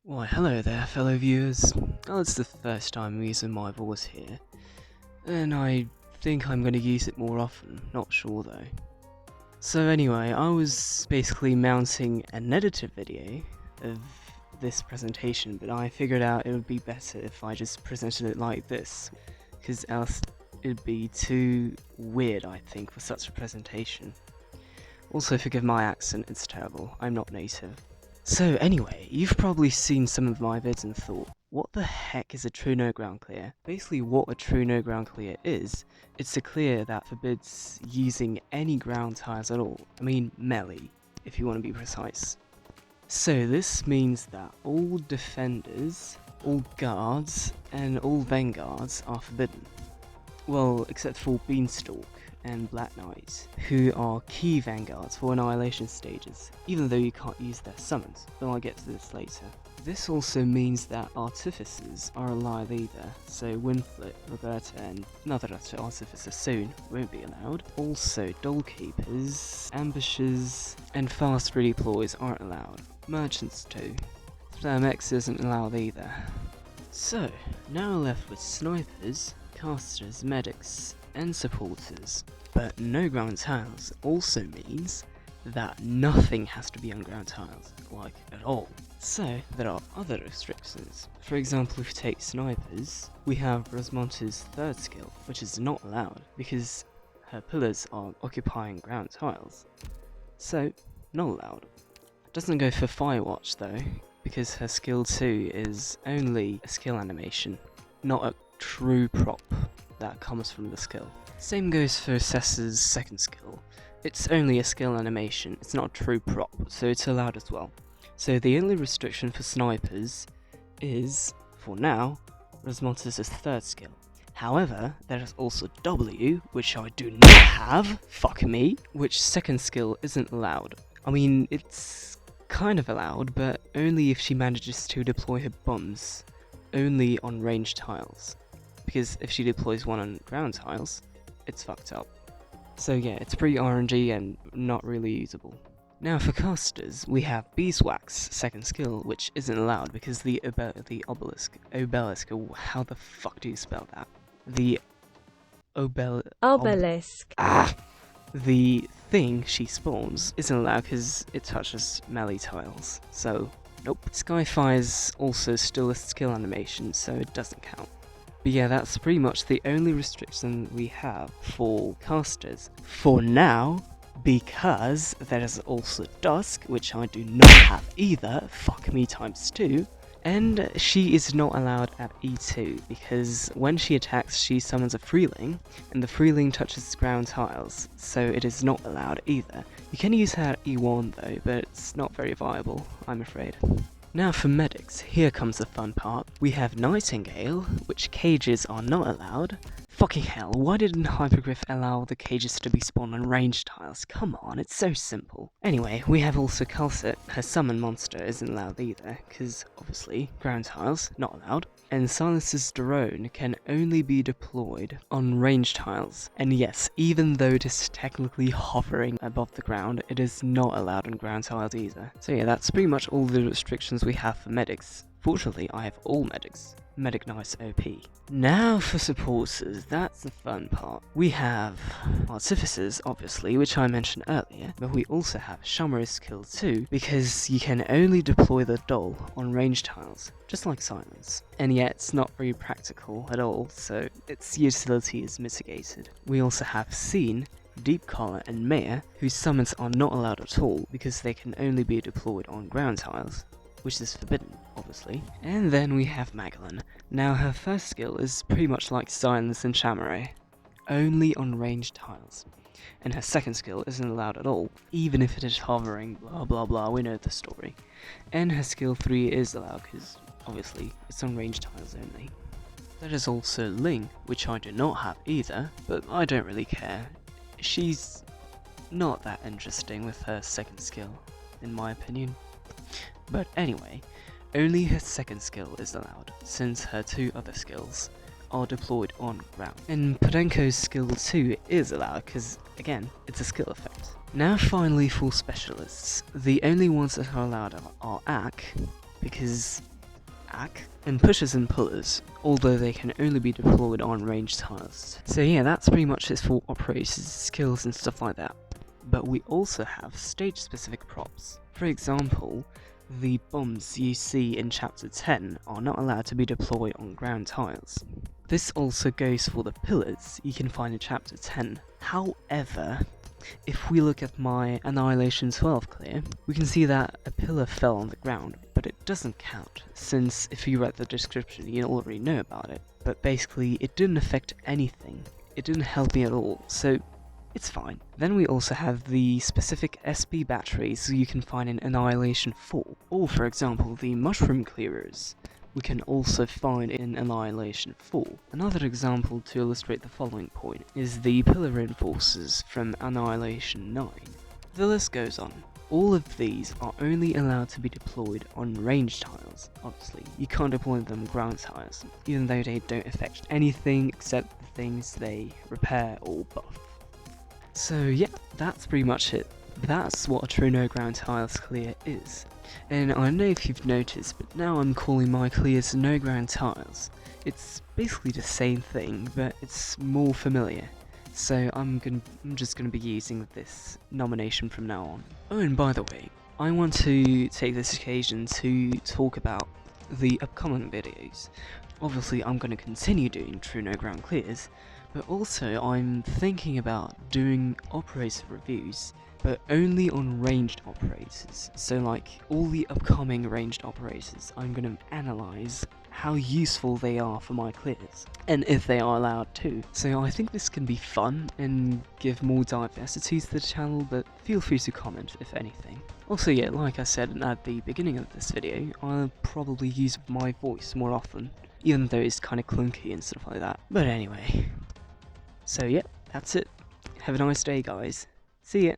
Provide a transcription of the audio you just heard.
Why, hello there, fellow viewers. Oh, it's the first time I'm using my voice here, and I think I'm going to use it more often, not sure though. So anyway, I was basically mounting an edited video of this presentation, but I figured out it would be better if I just presented it like this, because else it'd be too weird, I think, for such a presentation. Also, forgive my accent, it's terrible, I'm not native. So anyway, you've probably seen some of my vids and thought, what the heck is a true no ground clear? Basically what a true no ground clear is, it's a clear that forbids using any ground tiles at all. I mean melee, if you want to be precise. So this means that all defenders, all guards, and all vanguards are forbidden. Well, except for Beanstalk and Black Knight, who are key vanguards for annihilation stages, even though you can't use their summons, but I'll get to this later. This also means that artificers are allowed either, so Winflet, Roberta, and another artificer soon won't be allowed. Also, dollkeepers, ambushers, and fast redeploys aren't allowed. Merchants too. Thermex isn't allowed either. So, now we're left with snipers, casters, medics, and supporters. But no ground tiles also means that nothing has to be on ground tiles, like at all. So there are other restrictions. For example, if you take snipers, we have Rosmonta's third skill, which is not allowed because her pillars are occupying ground tiles. So, not allowed. Doesn't go for Firewatch though, because her skill 2 is only a skill animation, not a true prop that comes from the skill. Same goes for Sessa's second skill. It's only a skill animation, it's not a true prop, so it's allowed as well. So the only restriction for snipers is, for now, Rosmonta's third skill. However, there is also W, which I do not have, fuck me, which second skill isn't allowed. I mean, it's kind of allowed, but only if she manages to deploy her bombs, only on ranged tiles. Because if she deploys one on ground tiles, it's fucked up. So yeah, it's pretty RNG and not really usable. Now for casters, we have Beeswax's second skill, which isn't allowed because the obelisk, how the fuck do you spell that? The Obelisk. The thing she spawns isn't allowed because it touches melee tiles, so nope. Skyfire is also still a skill animation, so it doesn't count. But yeah, that's pretty much the only restriction we have for casters for now, because there is also Dusk, which I do not have either, fuck me times 2, and she is not allowed at E2, because when she attacks she summons a Freeling, and the Freeling touches ground tiles, so it is not allowed either. You can use her at E1 though, but it's not very viable, I'm afraid. Now for medics, here comes the fun part. We have Nightingale, which cages are not allowed. Fucking hell, why didn't Hypergriff allow the cages to be spawned on ranged tiles? Come on, it's so simple. Anyway, we have also Calcit. Her summon monster isn't allowed either, because obviously, ground tiles, not allowed. And Silence's drone can only be deployed on ranged tiles. And yes, even though it is technically hovering above the ground, it is not allowed on ground tiles either. So yeah, that's pretty much all the restrictions we have for medics. Fortunately, I have all medics. Medic Nice OP. Now for supporters, that's the fun part. We have artificers, obviously, which I mentioned earlier, but we also have Shammer's skill 2, because you can only deploy the doll on ranged tiles, just like Silence. And yet it's not very practical at all, so its utility is mitigated. We also have Scene, Deep Collar, and Maya, whose summons are not allowed at all, because they can only be deployed on ground tiles, which is forbidden, obviously. And then we have Magellan. Now her first skill is pretty much like Silence and Chamoray, only on ranged tiles. And her second skill isn't allowed at all, even if it is hovering, blah blah blah, we know the story. And her skill 3 is allowed, because obviously it's on ranged tiles only. There is also Ling, which I do not have either, but I don't really care. She's not that interesting with her second skill, in my opinion. But anyway, only her second skill is allowed, since her 2 other skills are deployed on ground. And Podenko's skill 2 is allowed, because again, it's a skill effect. Now finally for specialists, the only ones that are allowed are Ak, because attack, and pushers and pullers, although they can only be deployed on ranged tiles. So yeah, that's pretty much it for operators, skills and stuff like that. But we also have stage specific props. For example, the bombs you see in Chapter 10 are not allowed to be deployed on ground tiles. This also goes for the pillars you can find in Chapter 10. However, if we look at my Annihilation 12 clear, we can see that a pillar fell on the ground, but it doesn't count, since if you read the description you already know about it. But basically, it didn't affect anything. It didn't help me at all, so it's fine. Then we also have the specific SP batteries you can find in Annihilation 4, or for example the Mushroom Clearers we can also find in Annihilation 4. Another example to illustrate the following point is the Pillar Reinforcers from Annihilation 9. The list goes on. All of these are only allowed to be deployed on ranged tiles. Obviously, you can't deploy them on ground tiles, even though they don't affect anything except the things they repair or buff. So yeah, that's pretty much it. That's what a true no ground tiles clear is. And I don't know if you've noticed, but now I'm calling my clears no ground tiles. It's basically the same thing, but it's more familiar. So I'm just gonna be using this nomination from now on. Oh, and by the way, I want to take this occasion to talk about the upcoming videos. Obviously, I'm gonna continue doing true no ground clears, but also I'm thinking about doing operator reviews, but only on ranged operators. So like, all the upcoming ranged operators, I'm gonna analyze how useful they are for my clears, and if they are allowed to. So I think this can be fun and give more diversity to the channel, but feel free to comment if anything. Also yeah, like I said at the beginning of this video, I'll probably use my voice more often, even though it's kinda clunky and stuff like that. But anyway. So yeah, that's it. Have a nice day guys. See ya.